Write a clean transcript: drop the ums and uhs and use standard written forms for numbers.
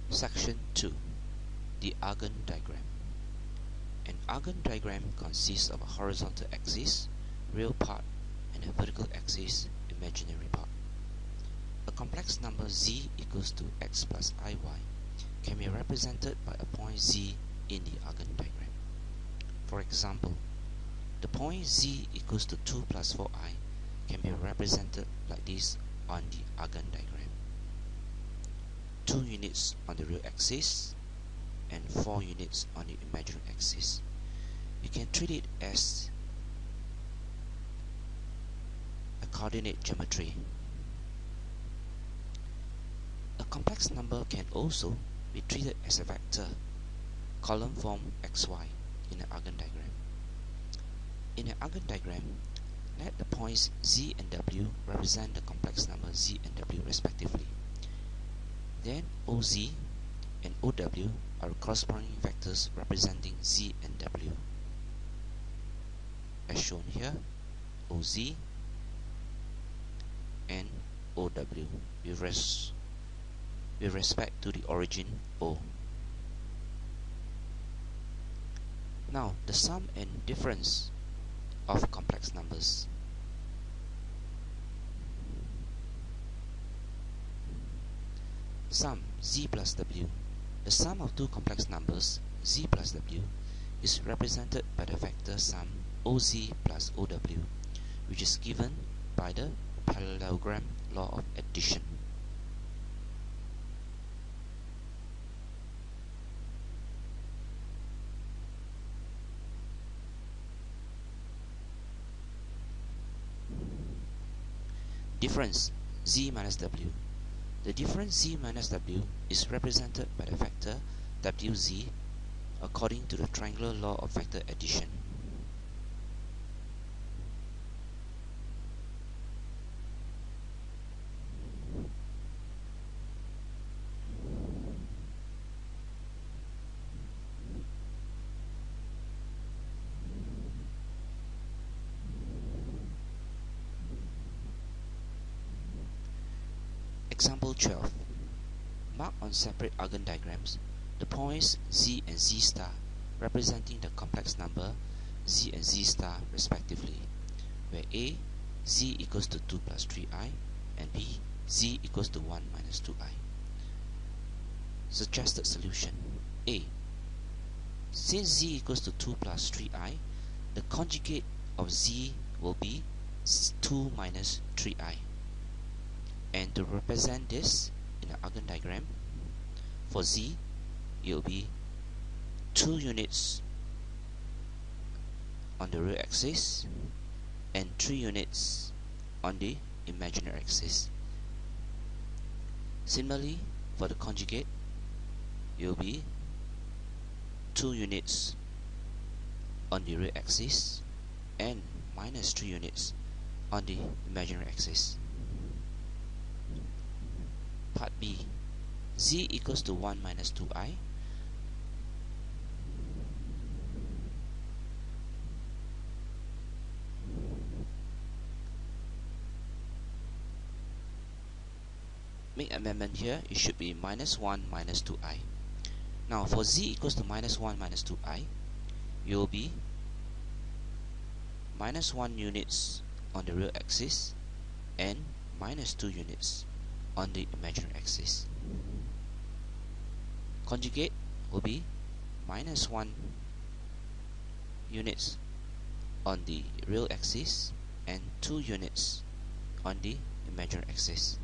Section 2. The Argand diagram. An Argand diagram consists of a horizontal axis, real part, and a vertical axis, imaginary part. A complex number z equals to x plus iy can be represented by a point z in the Argand diagram. For example, the point z equals to 2 plus 4i can be represented like this on the Argand diagram. 2 units on the real axis and 4 units on the imaginary axis. You can treat it as a coordinate geometry. A complex number can also be treated as a vector, column form xy in an Argand diagram. In an Argand diagram, let the points z and w represent the complex number z and w respectively. Then OZ and OW are corresponding vectors representing z and w. As shown here, OZ and OW with respect to the origin O. Now, the sum and difference of complex numbers. Sum z plus w. The sum of two complex numbers z plus w is represented by the vector sum OZ plus OW, which is given by the parallelogram law of addition. Difference z minus w. The difference z minus w is represented by the vector wz according to the triangular law of vector addition. Example 12. Mark on separate Argand diagrams the points z and z star representing the complex number z and z star respectively, where a, z equals to 2 plus 3i and b, z equals to 1 minus 2i. Suggested solution. A. Since z equals to 2 plus 3i, the conjugate of z will be 2 minus 3i. And to represent this in an Argand diagram, for z, it will be 2 units on the real axis and 3 units on the imaginary axis. Similarly, for the conjugate, it will be 2 units on the real axis and minus 3 units on the imaginary axis. Part B. Z equals to 1 minus 2i. Make amendment here, it should be minus 1 minus 2i. Now for z equals to minus 1 minus 2i, it will be minus 1 units on the real axis and minus 2 units on the imaginary axis. Conjugate will be minus 1 units on the real axis and 2 units on the imaginary axis.